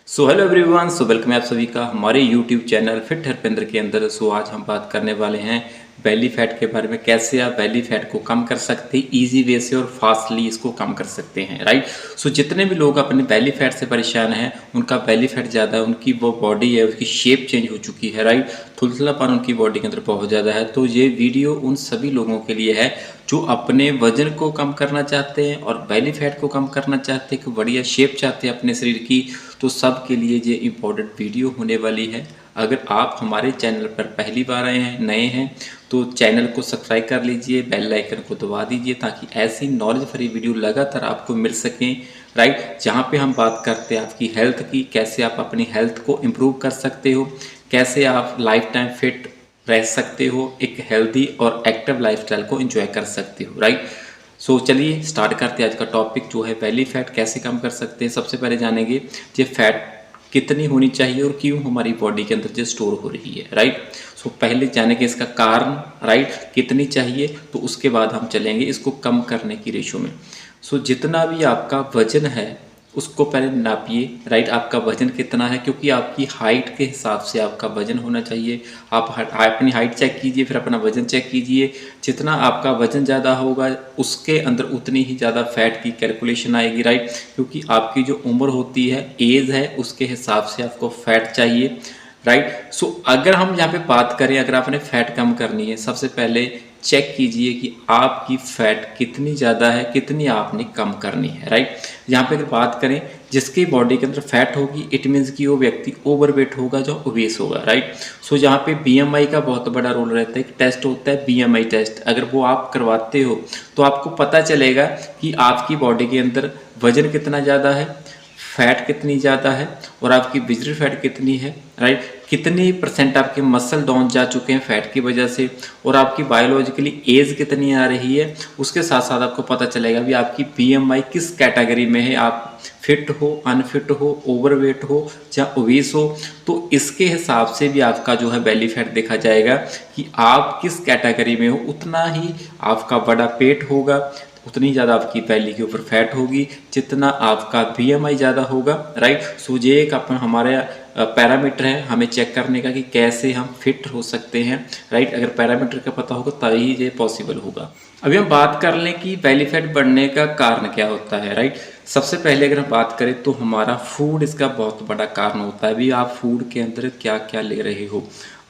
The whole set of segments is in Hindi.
So hello everyone, so welcome है आप सभी का हमारे यूट्यूब चैनल फिट हरपेंद्र के अंदर। सो आज हम बात करने वाले हैं बेली फैट के बारे में, कैसे आप बेली फैट को कम कर सकते हैं इजी वे से और फास्टली इसको कम कर सकते हैं, राइट। सो जितने भी लोग अपने बेली फैट से परेशान हैं, उनका बेली फैट ज़्यादा है, उनकी वो बॉडी है उसकी शेप चेंज हो चुकी है, राइट, थुलथुलापन उनकी बॉडी के अंदर बहुत ज़्यादा है, तो ये वीडियो उन सभी लोगों के लिए है जो अपने वजन को कम करना चाहते हैं और बेली फैट को कम करना चाहते हैं, कि बढ़िया शेप चाहते हैं अपने शरीर की। तो सब के लिए ये इम्पोर्टेंट वीडियो होने वाली है। अगर आप हमारे चैनल पर पहली बार आए हैं, नए हैं, तो चैनल को सब्सक्राइब कर लीजिए, बेल आइकन को दबा दीजिए, ताकि ऐसी नॉलेज भरी वीडियो लगातार आपको मिल सकें, राइट। जहाँ पे हम बात करते हैं आपकी हेल्थ की, कैसे आप अपनी हेल्थ को इम्प्रूव कर सकते हो, कैसे आप लाइफ टाइम फिट रह सकते हो, एक हेल्दी और एक्टिव लाइफस्टाइल को एंजॉय कर सकते हो, राइट। सो चलिए स्टार्ट करते हैं आज का टॉपिक, जो है बेली फैट कैसे कम कर सकते हैं। सबसे पहले जानेंगे ये फैट कितनी होनी चाहिए और क्यों हमारी बॉडी के अंदर जो स्टोर हो रही है, राइट। सो पहले जानेंगे इसका कारण, राइट, कितनी चाहिए, तो उसके बाद हम चलेंगे इसको कम करने की रेशो में। सो जितना भी आपका वजन है उसको पहले नापिए, राइट। आपका वजन कितना है, क्योंकि आपकी हाइट के हिसाब से आपका वजन होना चाहिए। आप अपनी हाइट चेक कीजिए, फिर अपना वजन चेक कीजिए। जितना आपका वजन ज़्यादा होगा उसके अंदर उतनी ही ज़्यादा फैट की कैलकुलेशन आएगी, राइट, क्योंकि आपकी जो उम्र होती है, एज है, उसके हिसाब से आपको फैट चाहिए, राइट। सो अगर हम यहाँ पे बात करें, अगर आपने फैट कम करनी है, सबसे पहले चेक कीजिए कि आपकी फैट कितनी ज़्यादा है, कितनी आपने कम करनी है, राइट। यहाँ पे अगर बात करें, जिसकी बॉडी के अंदर फैट होगी, इट मीन्स कि वो व्यक्ति ओवरवेट होगा, जो ओबेस होगा, राइट। सो यहाँ पे बीएमआई का बहुत बड़ा रोल रहता है। एक टेस्ट होता है बीएमआई टेस्ट, अगर वो आप करवाते हो तो आपको पता चलेगा कि आपकी बॉडी के अंदर वजन कितना ज़्यादा है, फैट कितनी ज़्यादा है और आपकी विजिबल फैट कितनी है, राइट। कितनी परसेंट आपके मसल डाउन जा चुके हैं फैट की वजह से, और आपकी बायोलॉजिकली एज कितनी आ रही है। उसके साथ साथ आपको पता चलेगा भी आपकी बीएमआई किस कैटेगरी में है, आप फिट हो, अनफिट हो, ओवरवेट हो या ओबेस हो। तो इसके हिसाब से भी आपका जो है बेली फैट देखा जाएगा कि आप किस कैटेगरी में हो। उतना ही आपका बड़ा पेट होगा, उतनी ज़्यादा आपकी बेली के ऊपर फैट होगी, जितना आपका बीएमआई ज़्यादा होगा, राइट। सो ये एक अपन हमारे पैरामीटर है हमें चेक करने का कि कैसे हम फिट हो सकते हैं, राइट। अगर पैरामीटर का पता होगा तभी ये पॉसिबल होगा। अभी हम बात कर लें कि बेली फैट बढ़ने का कारण क्या होता है, राइट। सबसे पहले अगर हम बात करें तो हमारा फूड इसका बहुत बड़ा कारण होता है। अभी आप फूड के अंदर क्या क्या ले रहे हो।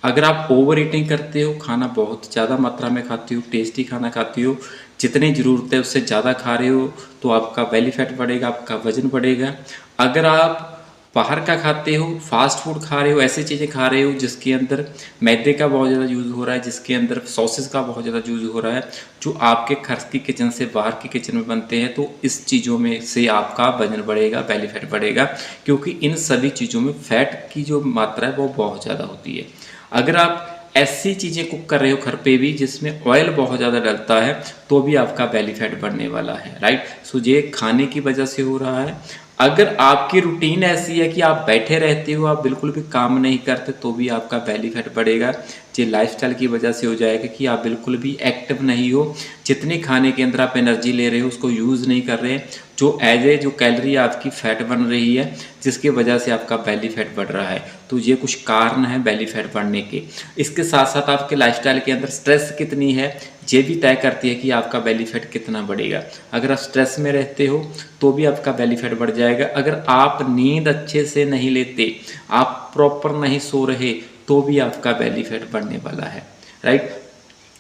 अगर आप ओवर ईटिंग करते हो, खाना बहुत ज़्यादा मात्रा में खाते हो, टेस्टी खाना खाते हो, जितनी ज़रूरत है उससे ज़्यादा खा रहे हो, तो आपका बेली फैट बढ़ेगा, आपका वजन बढ़ेगा। अगर आप बाहर का खाते हो, फास्ट फूड खा रहे हो, ऐसी चीज़ें खा रहे हो जिसके अंदर मैदे का बहुत ज़्यादा यूज़ हो रहा है, जिसके अंदर सॉसेस का बहुत ज़्यादा यूज़ हो रहा है, जो आपके घर की किचन से बाहर की किचन में बनते हैं, तो इस चीज़ों में से आपका वजन बढ़ेगा, बेली फैट बढ़ेगा, क्योंकि इन सभी चीज़ों में फैट की जो मात्रा है वो बहुत ज़्यादा होती है। अगर आप ऐसी चीज़ें कुक कर रहे हो घर पे भी जिसमें ऑयल बहुत ज़्यादा डलता है, तो भी आपका बेली फैट बढ़ने वाला है, राइट। सो ये खाने की वजह से हो रहा है। अगर आपकी रूटीन ऐसी है कि आप बैठे रहते हो, आप बिल्कुल भी काम नहीं करते, तो भी आपका बेली फैट बढ़ेगा। ये लाइफस्टाइल की वजह से हो जाएगा कि आप बिल्कुल भी एक्टिव नहीं हो, जितनी खाने के अंदर आप एनर्जी ले रहे हो उसको यूज़ नहीं कर रहे, जो एज ए जो कैलोरी आपकी फैट बन रही है, जिसकी वजह से आपका बेली फैट बढ़ रहा है। तो ये कुछ कारण हैं बेली फैट बढ़ने के। इसके साथ साथ आपके लाइफस्टाइल के अंदर स्ट्रेस कितनी है, ये भी तय करती है कि आपका बेली फैट कितना बढ़ेगा। अगर आप स्ट्रेस में रहते हो तो भी आपका बेली फैट बढ़ जाएगा। अगर आप नींद अच्छे से नहीं लेते, आप प्रॉपर नहीं सो रहे, तो भी आपका बेली फैट बढ़ने वाला है, राइट।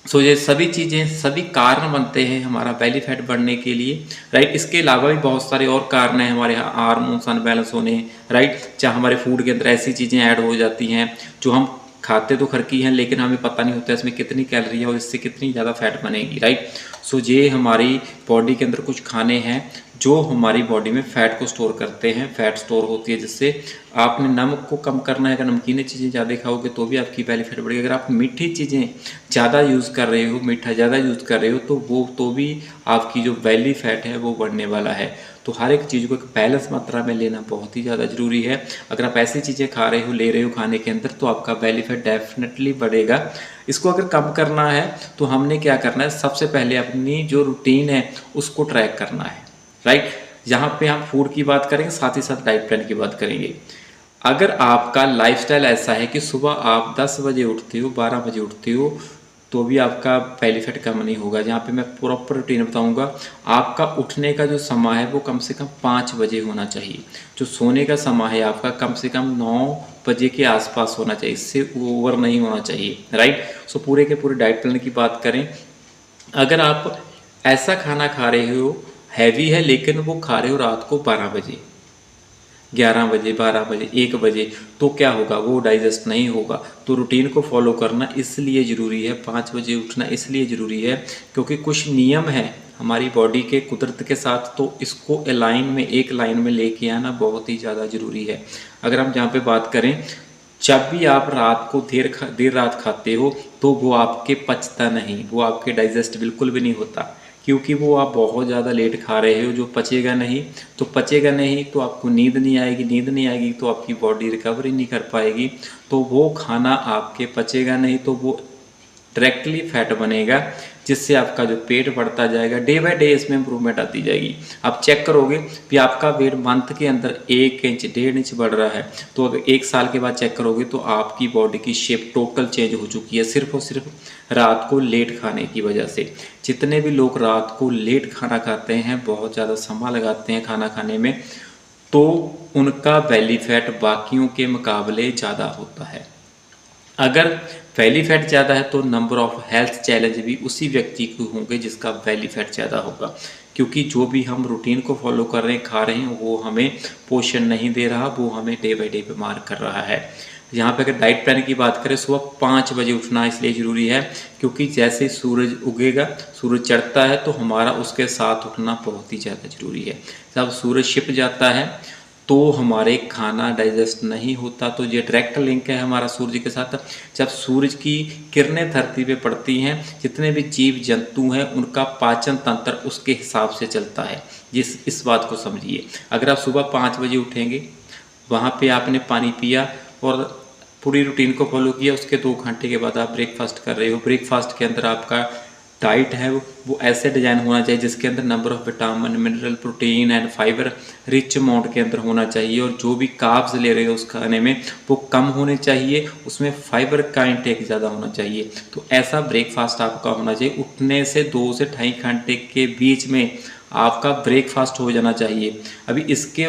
सो ये सभी चीज़ें, सभी कारण बनते हैं हमारा बेली फैट बढ़ने के लिए, राइट। इसके अलावा भी बहुत सारे और कारण हैं हमारे हार्मोन्स अनबैलेंस होने, राइट। चाहे हमारे फूड के अंदर ऐसी चीज़ें ऐड हो जाती हैं जो हम खाते तो घर की हैं, लेकिन हमें पता नहीं होता इसमें कितनी कैलोरी है और इससे कितनी ज़्यादा फैट बनेगी, राइट। सो ये हमारी बॉडी के अंदर कुछ खाने हैं जो हमारी बॉडी में फ़ैट को स्टोर करते हैं, फैट स्टोर होती है, जिससे आपने नमक को कम करना है। अगर नमकीन चीज़ें ज़्यादा खाओगे तो भी आपकी बेली फैट बढ़ेगी। अगर आप मीठी चीज़ें ज़्यादा यूज़ कर रहे हो, मीठा ज़्यादा यूज़ कर रहे हो, तो भी आपकी जो बेली फैट है वो बढ़ने वाला है। तो हर एक चीज़ को एक बैलेंस मात्रा में लेना बहुत ही ज़्यादा ज़रूरी है। अगर आप ऐसी चीज़ें खा रहे हो, ले रहे हो खाने के अंदर, तो आपका बेली फैट डेफिनेटली बढ़ेगा। इसको अगर कम करना है तो हमने क्या करना है, सबसे पहले अपनी जो रूटीन है उसको ट्रैक करना है, राइट। यहाँ पे हम फूड की बात करेंगे, साथ ही साथ डाइट प्लान की बात करेंगे। अगर आपका लाइफस्टाइल ऐसा है कि सुबह आप 10 बजे उठते हो, 12 बजे उठते हो, तो भी आपका बेली फैट कम नहीं होगा। जहाँ पे मैं प्रॉपर रूटीन बताऊंगा। आपका उठने का जो समय है वो कम से कम 5 बजे होना चाहिए। जो सोने का समय है आपका कम से कम 9 बजे के आसपास होना चाहिए, इससे ओवर नहीं होना चाहिए, राइट। सो पूरे के पूरे डाइट प्लान की बात करें, अगर आप ऐसा खाना खा रहे हो हैवी है, लेकिन वो खा रहे हो रात को 12 बजे, 11 बजे, 12 बजे, 1 बजे, तो क्या होगा, वो डाइजेस्ट नहीं होगा। तो रूटीन को फॉलो करना इसलिए ज़रूरी है, 5 बजे उठना इसलिए ज़रूरी है क्योंकि कुछ नियम है हमारी बॉडी के कुदरत के साथ, तो इसको अलाइन में, एक लाइन में लेके आना बहुत ही ज़्यादा ज़रूरी है। अगर हम जहाँ पे बात करें, जब भी आप रात को देर रात खाते हो तो वो आपके पचता नहीं, वो आपके डाइजेस्ट बिल्कुल भी नहीं होता, क्योंकि वो आप बहुत ज़्यादा लेट खा रहे हो, जो पचेगा नहीं। तो पचेगा नहीं तो आपको नींद नहीं आएगी, नींद नहीं आएगी तो आपकी बॉडी रिकवरी नहीं कर पाएगी, तो वो खाना आपके पचेगा नहीं, तो वो डायरेक्टली फैट बनेगा, जिससे आपका जो पेट बढ़ता जाएगा। डे बाय डे इसमें इंप्रूवमेंट आती जाएगी। आप चेक करोगे कि आपका वेट मंथ के अंदर 1 इंच 1.5 इंच बढ़ रहा है, तो अगर 1 साल के बाद चेक करोगे तो आपकी बॉडी की शेप टोटल चेंज हो चुकी है, सिर्फ और सिर्फ रात को लेट खाने की वजह से। जितने भी लोग रात को लेट खाना खाते हैं, बहुत ज़्यादा समय लगाते हैं खाना खाने में, तो उनका बेली फैट बाकियों के मुकाबले ज़्यादा होता है। अगर बेली फैट ज़्यादा है तो नंबर ऑफ हेल्थ चैलेंज भी उसी व्यक्ति को होंगे जिसका बेली फैट ज़्यादा होगा, क्योंकि जो भी हम रूटीन को फॉलो कर रहे हैं, खा रहे हैं, वो हमें पोषण नहीं दे रहा, वो हमें डे बाय डे बीमार कर रहा है। यहाँ पे अगर डाइट प्लान की बात करें, सुबह 5 बजे उठना इसलिए ज़रूरी है क्योंकि जैसे सूरज उगेगा, सूरज चढ़ता है, तो हमारा उसके साथ उठना बहुत ही ज़्यादा ज़रूरी है। जब सूरज छिप जाता है तो हमारे खाना डाइजेस्ट नहीं होता, तो ये डायरेक्ट लिंक है हमारा सूर्य के साथ। जब सूरज की किरणें धरती पे पड़ती हैं, जितने भी जीव जंतु हैं उनका पाचन तंत्र उसके हिसाब से चलता है। इस बात को समझिए। अगर आप सुबह 5 बजे उठेंगे, वहाँ पे आपने पानी पिया और पूरी रूटीन को फॉलो किया, उसके 2 घंटे के बाद आप ब्रेकफास्ट कर रहे हो। ब्रेकफास्ट के अंदर आपका डाइट है वो ऐसे डिज़ाइन होना चाहिए जिसके अंदर number of vitamin, mineral, protein and fibre rich amount के अंदर होना चाहिए, और जो भी कार्ब्स ले रहे हो उस खाने में वो कम होने चाहिए, उसमें फाइबर का इंटेक ज़्यादा होना चाहिए। तो ऐसा ब्रेकफास्ट आपका होना चाहिए। उठने से 2 से 2.5 घंटे के बीच में आपका ब्रेकफास्ट हो जाना चाहिए। अभी इसके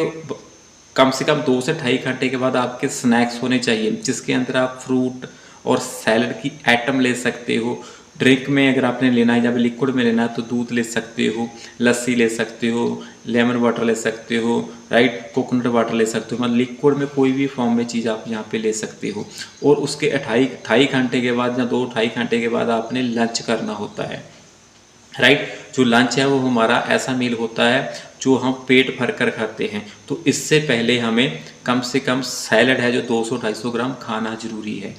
कम से कम 2 से 2.5 घंटे के बाद आपके स्नैक्स होने चाहिए, जिसके अंदर आप फ्रूट और सैलड की आइटम ले सकते हो। ड्रिंक में अगर आपने लेना है, जब लिक्विड में लेना है तो दूध ले सकते हो, लस्सी ले सकते हो, लेमन वाटर ले सकते हो, राइट, कोकोनट वाटर ले सकते हो। मतलब लिक्विड में कोई भी फॉर्म में चीज़ आप यहाँ पे ले सकते हो। और उसके 2.5 घंटे के बाद या 2-2.5 घंटे के बाद आपने लंच करना होता है, राइट। जो लंच है वो हमारा ऐसा मील होता है जो हम पेट भर कर खाते हैं। तो इससे पहले हमें कम से कम सैलड है जो 200-250 ग्राम खाना जरूरी है।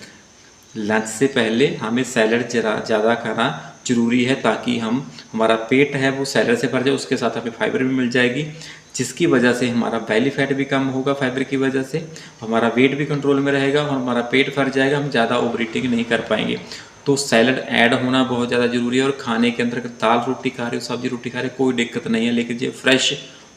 लंच से पहले हमें सैलड ज़्यादा खाना जरूरी है, ताकि हमारा पेट है वो सैलड से भर जाए, उसके साथ हमें फाइबर भी मिल जाएगी, जिसकी वजह से हमारा बेली फैट भी कम होगा। फाइबर की वजह से हमारा वेट भी कंट्रोल में रहेगा और हमारा पेट भर जाएगा, हम ज़्यादा ओवर ईटिंग नहीं कर पाएंगे। तो सैलड ऐड होना बहुत ज़्यादा ज़रूरी है। और खाने के अंदर दाल रोटी खा रहे हो, सब्जी रोटी खा रहे हो, कोई दिक्कत नहीं है, लेकिन ये फ्रेश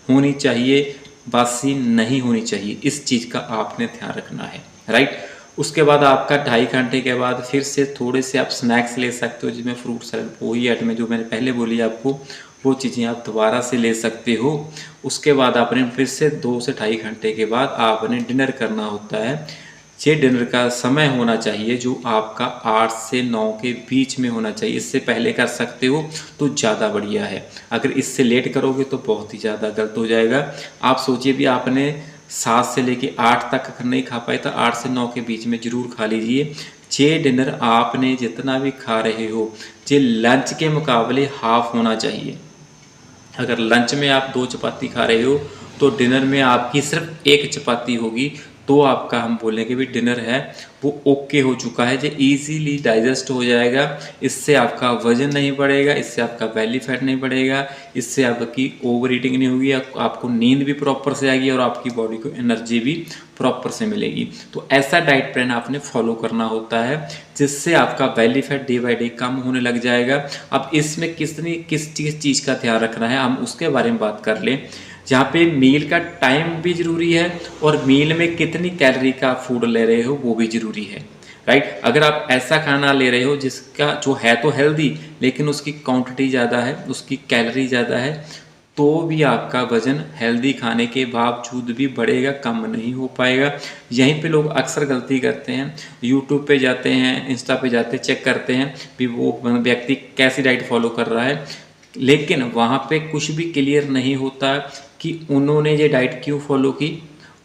होनी चाहिए, बासी नहीं होनी चाहिए। इस चीज़ का आपने ध्यान रखना है, राइट। उसके बाद आपका 2.5 घंटे के बाद फिर से थोड़े से आप स्नैक्स ले सकते हो, जिसमें फ्रूट सैलड, वही आइटम जो मैंने पहले बोली आपको, वो चीज़ें आप दोबारा से ले सकते हो। उसके बाद आपने फिर से 2 से 2.5 घंटे के बाद आपने डिनर करना होता है। ये डिनर का समय होना चाहिए जो आपका 8 से 9 के बीच में होना चाहिए। इससे पहले कर सकते हो तो ज़्यादा बढ़िया है, अगर इससे लेट करोगे तो बहुत ही ज़्यादा गलत हो जाएगा। आप सोचिए भी आपने 7 से लेके 8 तक अगर नहीं खा पाए तो 8 से 9 के बीच में ज़रूर खा लीजिए। ये डिनर आपने जितना भी खा रहे हो ये लंच के मुकाबले हाफ होना चाहिए। अगर लंच में आप 2 चपाती खा रहे हो तो डिनर में आपकी सिर्फ 1 चपाती होगी, तो आपका हम बोलेंगे भी डिनर है वो ओके हो चुका है, जो इजीली डाइजेस्ट हो जाएगा। इससे आपका वजन नहीं बढ़ेगा, इससे आपका बेली फैट नहीं बढ़ेगा, इससे आपकी ओवर ईटिंग नहीं होगी, आपको नींद भी प्रॉपर से आएगी और आपकी बॉडी को एनर्जी भी प्रॉपर से मिलेगी। तो ऐसा डाइट प्लान आपने फॉलो करना होता है जिससे आपका belly fat day by day कम होने लग जाएगा। अब इसमें किस चीज़ का ध्यान रखना है हम उसके बारे में बात कर लें। जहाँ पे मील का टाइम भी ज़रूरी है और मील में कितनी कैलोरी का फूड ले रहे हो वो भी ज़रूरी है, राइट। अगर आप ऐसा खाना ले रहे हो जिसका जो है तो हेल्दी लेकिन उसकी क्वांटिटी ज़्यादा है, उसकी कैलोरी ज़्यादा है, तो भी आपका वज़न हेल्दी खाने के बावजूद भी बढ़ेगा, कम नहीं हो पाएगा। यहीं पे लोग अक्सर गलती करते हैं, यूट्यूब पे जाते हैं, इंस्टा पे जाते हैं, चेक करते हैं कि वो व्यक्ति कैसी डाइट फॉलो कर रहा है, लेकिन वहाँ पे कुछ भी क्लियर नहीं होता कि उन्होंने ये डाइट क्यों फॉलो की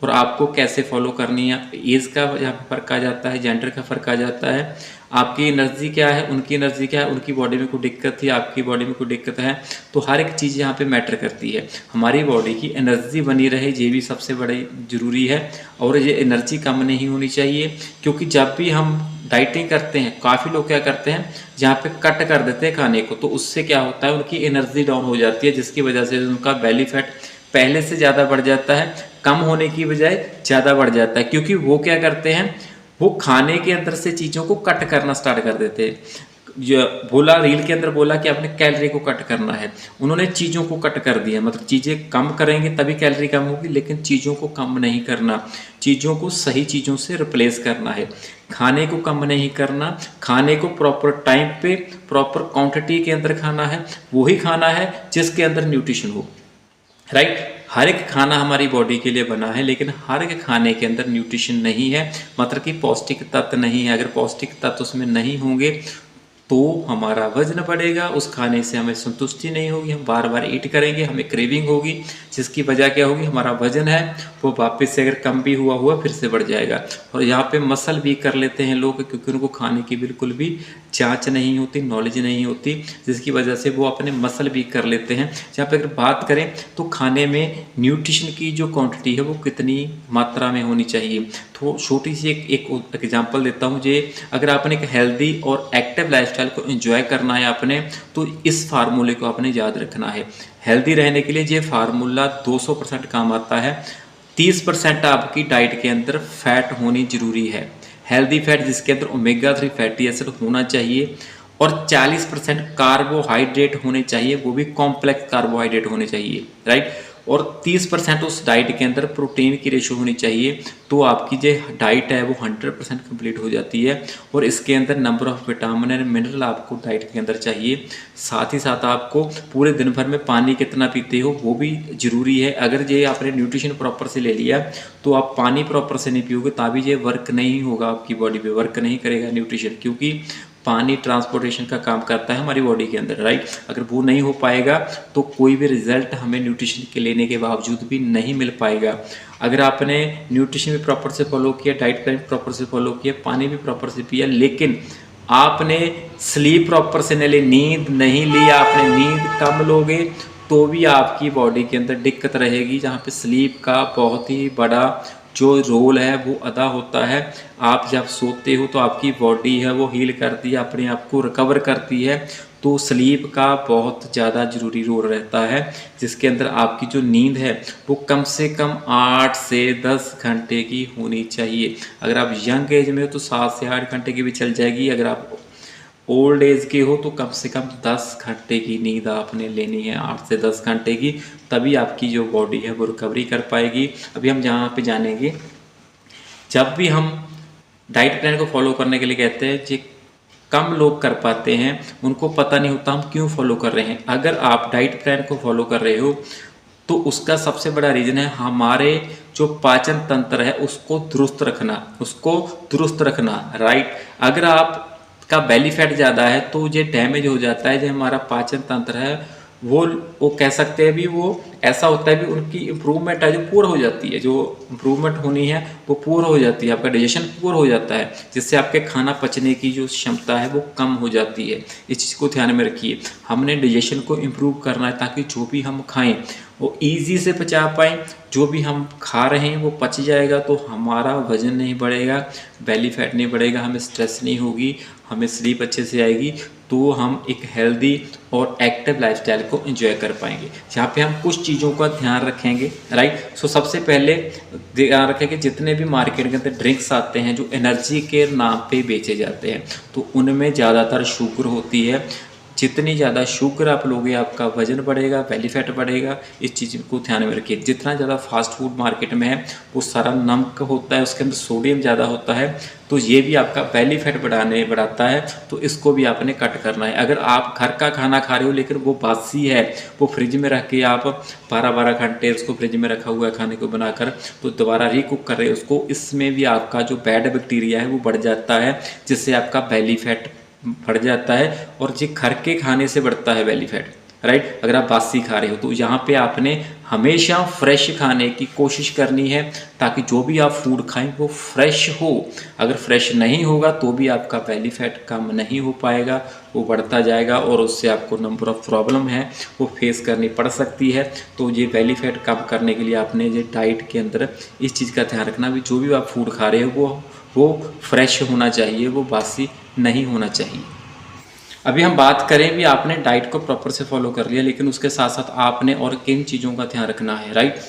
और आपको कैसे फॉलो करनी है। एज का यहाँ पे फ़र्क आ जाता है, जेंडर का फ़र्क आ जाता है, आपकी एनर्जी क्या है, उनकी एनर्जी क्या है, उनकी बॉडी में कोई दिक्कत थी, आपकी बॉडी में कोई दिक्कत है, तो हर एक चीज़ यहाँ पे मैटर करती है। हमारी बॉडी की एनर्जी बनी रहे ये भी सबसे बड़ी ज़रूरी है, और ये एनर्जी कम नहीं होनी चाहिए, क्योंकि जब भी हम डाइटिंग करते हैं, काफ़ी लोग क्या करते हैं जहाँ पे कट कर देते हैं खाने को, तो उससे क्या होता है उनकी एनर्जी डाउन हो जाती है, जिसकी वजह से उनका बेली फैट पहले से ज़्यादा बढ़ जाता है, कम होने की बजाय ज़्यादा बढ़ जाता है, क्योंकि वो क्या करते हैं, वो खाने के अंदर से चीज़ों को कट करना स्टार्ट कर देते हैं। जो बोला रील के अंदर बोला कि आपने कैलोरी को कट करना है, उन्होंने चीज़ों को कट कर दिया, मतलब चीज़ें कम करेंगे तभी कैलोरी कम होगी, लेकिन चीज़ों को कम नहीं करना, चीज़ों को सही चीज़ों से रिप्लेस करना है। खाने को कम नहीं करना, खाने को प्रॉपर टाइम पे प्रॉपर क्वांटिटी के अंदर खाना है, वही खाना है जिसके अंदर न्यूट्रिशन हो, राइट। हर एक खाना हमारी बॉडी के लिए बना है, लेकिन हर एक खाने के अंदर न्यूट्रिशन नहीं है, मतलब कि पौष्टिक तत्व नहीं है। अगर पौष्टिक तत्व उसमें नहीं होंगे तो हमारा वजन बढ़ेगा, उस खाने से हमें संतुष्टि नहीं होगी, हम बार बार ईट करेंगे, हमें क्रेविंग होगी, जिसकी वजह क्या होगी, हमारा वजन है वो वापस से अगर कम भी हुआ फिर से बढ़ जाएगा। और यहाँ पे मसल भी कर लेते हैं लोग, क्योंकि उनको खाने की बिल्कुल भी जांच नहीं होती, नॉलेज नहीं होती, जिसकी वजह से वो अपने मसल भी कर लेते हैं। जहाँ पे अगर बात करें तो खाने में न्यूट्रिशन की जो क्वांटिटी है वो कितनी मात्रा में होनी चाहिए, तो छोटी सी एक एग्जांपल देता हूँ। जे अगर आपने एक हेल्दी और एक्टिव लाइफस्टाइल को एंजॉय करना है आपने, तो इस फार्मूले को आपने याद रखना है। हेल्दी रहने के लिए ये फार्मूला 200% काम आता है। 30% आपकी डाइट के अंदर फैट होनी जरूरी है, हेल्दी फैट जिसके अंदर ओमेगा 3 फैटी एसिड होना चाहिए, और 40% कार्बोहाइड्रेट होने चाहिए, वो भी कॉम्प्लेक्स कार्बोहाइड्रेट होने चाहिए, राइट। और 30% उस डाइट के अंदर प्रोटीन की रेशो होनी चाहिए, तो आपकी जो डाइट है वो 100% कंप्लीट हो जाती है। और इसके अंदर number of vitamin and mineral आपको डाइट के अंदर चाहिए। साथ ही साथ आपको पूरे दिन भर में पानी कितना पीते हो वो भी ज़रूरी है। अगर ये आपने न्यूट्रिशन प्रॉपर से ले लिया तो आप पानी प्रॉपर से नहीं पियोगे, तभी ये वर्क नहीं होगा, आपकी बॉडी पे वर्क नहीं करेगा न्यूट्रिशन, क्योंकि पानी ट्रांसपोर्टेशन का काम करता है हमारी बॉडी के अंदर, राइट। अगर वो नहीं हो पाएगा तो कोई भी रिजल्ट हमें न्यूट्रिशन के लेने के बावजूद भी नहीं मिल पाएगा। अगर आपने न्यूट्रिशन भी प्रॉपर से फॉलो किया, डाइट प्लान प्रॉपर से फॉलो किया, पानी भी प्रॉपर से पिया, लेकिन आपने स्लीप प्रॉपर से नहीं ली, नींद नहीं ली, आपने नींद कम लोगे तो भी आपकी बॉडी के अंदर दिक्कत रहेगी। जहाँ पे स्लीप का बहुत ही बड़ा जो रोल है वो अदा होता है। आप जब सोते हो तो आपकी बॉडी है वो हील करती है, अपने आप को रिकवर करती है, तो स्लीप का बहुत ज़्यादा ज़रूरी रोल रहता है, जिसके अंदर आपकी जो नींद है वो कम से कम 8 से 10 घंटे की होनी चाहिए। अगर आप यंग एज में हो तो 7 से 8 घंटे की भी चल जाएगी, अगर आप ओल्ड एज के हो तो कम से कम 10 घंटे की नींद आपने लेनी है, 8 से 10 घंटे की, तभी आपकी जो बॉडी है वो रिकवरी कर पाएगी। अभी हम जहाँ पे जानेंगे, जब भी हम डाइट प्लान को फॉलो करने के लिए कहते हैं, जो कम लोग कर पाते हैं, उनको पता नहीं होता हम क्यों फॉलो कर रहे हैं। अगर आप डाइट प्लान को फॉलो कर रहे हो तो उसका सबसे बड़ा रीज़न है हमारे जो पाचन तंत्र है उसको दुरुस्त रखना, राइट। अगर आप का बेली फैट ज़्यादा है तो ये डैमेज हो जाता है, जो हमारा पाचन तंत्र है वो कह सकते हैं भी, वो ऐसा होता है भी उनकी इम्प्रूवमेंट है जो पूरा हो जाती है, जो इम्प्रूवमेंट होनी है वो पूरा हो जाती है, आपका डाइजेशन पूरा हो जाता है, जिससे आपके खाना पचने की जो क्षमता है वो कम हो जाती है। इस चीज़ को ध्यान में रखिए, हमने डाइजेशन को इम्प्रूव करना है ताकि जो भी हम खाएं वो ईजी से पचा पाएँ, जो भी हम खा रहे हैं वो पच जाएगा, तो हमारा वज़न नहीं बढ़ेगा, बेली फैट नहीं बढ़ेगा, हमें स्ट्रेस नहीं होगी, हमें स्लीप अच्छे से आएगी, तो हम एक हेल्दी और एक्टिव लाइफस्टाइल को एंजॉय कर पाएंगे। जहाँ पे हम कुछ चीज़ों का ध्यान रखेंगे, राइट। सो सबसे पहले ध्यान रखें कि जितने भी मार्केट के अंदर ड्रिंक्स आते हैं जो एनर्जी के नाम पे बेचे जाते हैं, तो उनमें ज़्यादातर शुगर होती है, जितनी ज़्यादा शुगर आप लोगे आपका वजन बढ़ेगा, बेली फैट बढ़ेगा। इस चीज़ को ध्यान में रखिए। जितना ज़्यादा फास्ट फूड मार्केट में है वो सारा नमक होता है, उसके अंदर सोडियम ज़्यादा होता है, तो ये भी आपका बेली फैट बढ़ाता है। तो इसको भी आपने कट करना है। अगर आप घर का खाना खा रहे हो लेकिन वो बासी है, वो फ्रिज में रख के आप 12-12 घंटे उसको फ्रिज में रखा हुआ है खाने को बनाकर, तो दोबारा रीकुक कर रहे हो उसको, इसमें भी आपका जो बैड बैक्टीरिया है वो बढ़ जाता है, जिससे आपका बेली फैट बढ़ जाता है। और ये घर के खाने से बढ़ता है बेली फैट, राइट। अगर आप बासी खा रहे हो तो यहाँ पे आपने हमेशा फ्रेश खाने की कोशिश करनी है, ताकि जो भी आप फूड खाएं वो फ्रेश हो। अगर फ्रेश नहीं होगा तो भी आपका बेली फैट कम नहीं हो पाएगा, वो बढ़ता जाएगा और उससे आपको नंबर ऑफ प्रॉब्लम है वो फेस करनी पड़ सकती है। तो ये बेली फैट कम करने के लिए आपने ये डाइट के अंदर इस चीज़ का ध्यान रखना भी जो भी आप फूड खा रहे हो वो फ्रेश होना चाहिए, वो बासी नहीं होना चाहिए। अभी हम बात करें भी आपने डाइट को प्रॉपर से फॉलो कर लिया, लेकिन उसके साथ साथ आपने और किन चीज़ों का ध्यान रखना है, राइट।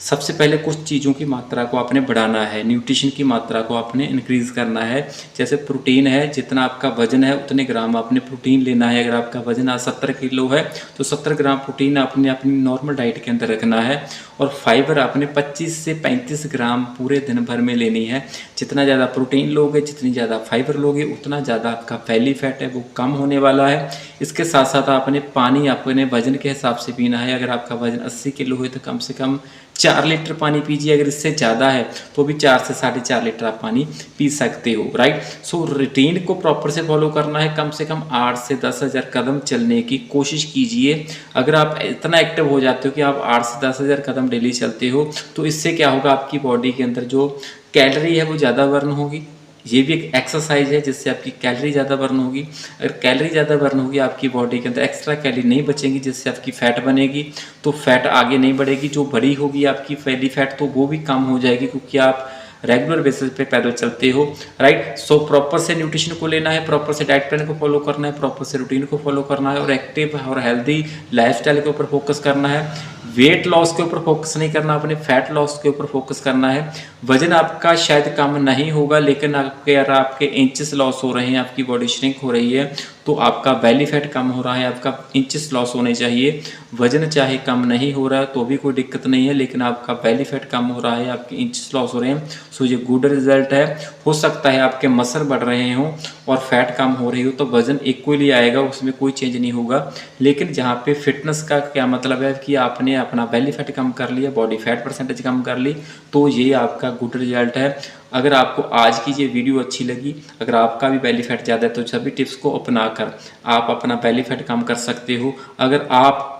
सबसे पहले कुछ चीज़ों की मात्रा को आपने बढ़ाना है, न्यूट्रिशन की मात्रा को आपने इंक्रीज़ करना है। जैसे प्रोटीन है, जितना आपका वजन है उतने ग्राम आपने प्रोटीन लेना है। अगर आपका वजन आज 70 किलो है तो 70 ग्राम प्रोटीन आपने अपनी नॉर्मल डाइट के अंदर रखना है। और फाइबर आपने 25 से 35 ग्राम पूरे दिन भर में लेनी है। जितना ज़्यादा प्रोटीन लोगे, जितनी ज़्यादा फाइबर लोगे, उतना ज़्यादा आपका बेली फैट है वो कम होने वाला है। इसके साथ साथ आपने पानी अपने वजन के हिसाब से पीना है। अगर आपका वजन 80 किलो है तो कम से कम 4 लीटर पानी पीजिए। अगर इससे ज़्यादा है तो भी 4 से 4.5 लीटर आप पानी पी सकते हो, राइट। सो रूटीन को प्रॉपर से फॉलो करना है। कम से कम 8 से 10,000 कदम चलने की कोशिश कीजिए। अगर आप इतना एक्टिव हो जाते हो कि आप 8 से 10,000 कदम डेली चलते हो तो इससे क्या होगा, आपकी बॉडी के अंदर जो कैलोरी है वो ज़्यादा बर्न होगी। ये भी एक एक्सरसाइज है जिससे आपकी कैलोरी ज़्यादा बर्न होगी। अगर कैलोरी ज़्यादा बर्न होगी, आपकी बॉडी के अंदर एक्स्ट्रा कैलोरी नहीं बचेंगी, जिससे आपकी फैट बनेगी, तो फैट आगे नहीं बढ़ेगी। जो बड़ी होगी आपकी बेली फैट तो वो भी कम हो जाएगी, क्योंकि आप रेगुलर बेसिस पे पैदल चलते हो, राइट। सो प्रॉपर से न्यूट्रिशन को लेना है, प्रॉपर से डाइट प्लान को फॉलो करना है, प्रॉपर से रूटीन को फॉलो करना है और एक्टिव और हेल्दी लाइफस्टाइल के ऊपर फोकस करना है। वेट लॉस के ऊपर फोकस नहीं करना, अपने फैट लॉस के ऊपर फोकस करना है। वजन आपका शायद कम नहीं होगा, लेकिन अगर आपके इंचेस लॉस हो रहे हैं, आपकी बॉडी श्रिंक हो रही है, तो आपका बेली फैट कम हो रहा है, आपका इंचेस लॉस होने चाहिए। वजन चाहे कम नहीं हो रहा है तो भी कोई दिक्कत नहीं है, लेकिन आपका बेली फैट कम हो रहा है, आपके इंचेस लॉस हो रहे हैं, सो ये गुड रिजल्ट है। हो सकता है आपके मसल बढ़ रहे हों और फैट कम हो रही हो, तो वजन इक्वली आएगा, उसमें कोई चेंज नहीं होगा। लेकिन जहाँ पे फिटनेस का क्या मतलब है कि आपने अपना बेली फैट कम कर लिया, बॉडी फैट परसेंटेज कम कर ली, तो ये आपका गुड रिजल्ट है। अगर आपको आज की ये वीडियो अच्छी लगी, अगर आपका भी बेली फैट ज़्यादा है, तो सभी टिप्स को अपनाकर आप अपना बेली फैट कम कर सकते हो। अगर आप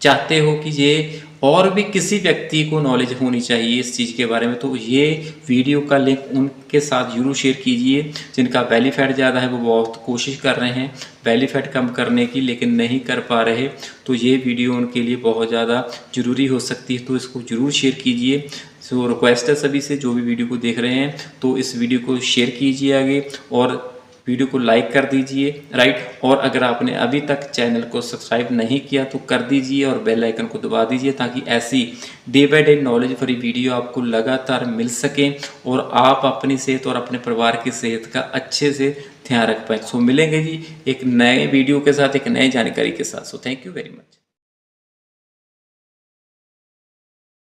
चाहते हो कि ये और भी किसी व्यक्ति को नॉलेज होनी चाहिए इस चीज़ के बारे में, तो ये वीडियो का लिंक उनके साथ जरूर शेयर कीजिए जिनका बेली फैट ज़्यादा है। वो बहुत कोशिश कर रहे हैं बेली फैट कम करने की, लेकिन नहीं कर पा रहे, तो ये वीडियो उनके लिए बहुत ज़्यादा ज़रूरी हो सकती है, तो इसको ज़रूर शेयर कीजिए। सो रिक्वेस्ट है सभी से, जो भी वीडियो को देख रहे हैं, तो इस वीडियो को शेयर कीजिए आगे और वीडियो को लाइक कर दीजिए, राइट। और अगर आपने अभी तक चैनल को सब्सक्राइब नहीं किया तो कर दीजिए और बेल आइकन को दबा दीजिए, ताकि ऐसी डे बाय डे नॉलेज भरी वीडियो आपको लगातार मिल सके और आप अपनी सेहत और अपने परिवार की सेहत का अच्छे से ध्यान रख पाएँ। सो मिलेंगे जी एक नए वीडियो के साथ, एक नए जानकारी के साथ। So thank you very much.